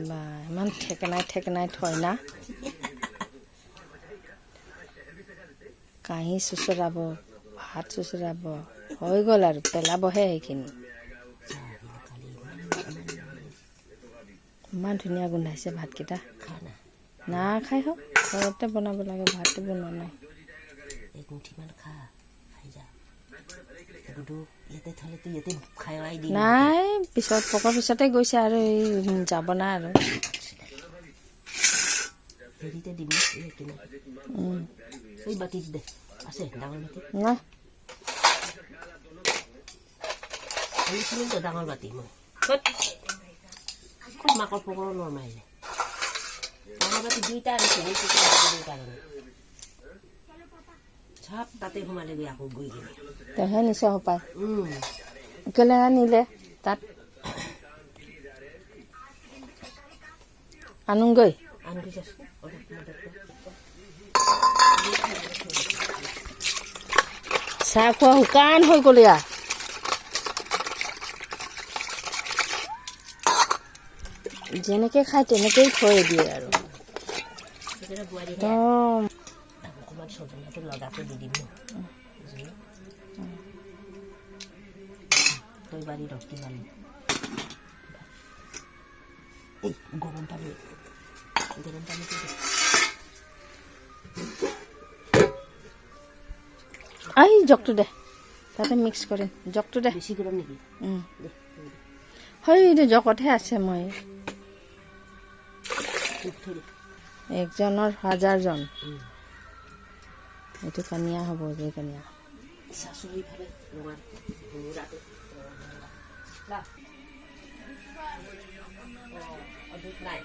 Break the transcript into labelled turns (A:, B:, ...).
A: বা ইমান ঠেকেনাই থয় না কাঁহী চুচৰাব ভাত চুচৰাব হৈ গ'ল আৰু পেলাবহে সেইখিনি ইমান ধুনীয়া গোন্ধাইছে ভাতকেইটা না খাই হওক ঘৰতে বনাব লাগে ভাতটো বনোৱা নাই নাই পিছত পকৰ পিছতে গৈছে আৰু এই যাব না আৰু না
B: ডাঙৰ বাতি মই মাকৰ পকৰ নমাৰিলে ডাঙৰ বাতি দুইটা আনিছে কাৰণে চাপ তাতে সোমালে গৈ আকৌ গৈ কিনে
A: তেহে নিছে সপায় কেলে নিলে তাত আনোগৈ
B: আনগৈ যাচোন
A: চাহ খোৱা শুকান হৈ গ'ল ইয়াৰ যেনেকৈ খায় তেনেকৈয়ে থৈ দিয়ে আৰু একদম
B: অকণমান চজনাটো লগাকৈ দি দিম তই বাৰী ৰখি পালি এই গৰম পানী
A: আই জগটো দে তাতে মিক্স কৰিম জগটো দে
B: বেছি গৰম নেকি
A: হয় এইটো জগতহে আছে মই একজনৰ 1000জন এইটো কানিয়া হ'ব যে কানিয়া
B: শাশুড়ি ভাবে নাই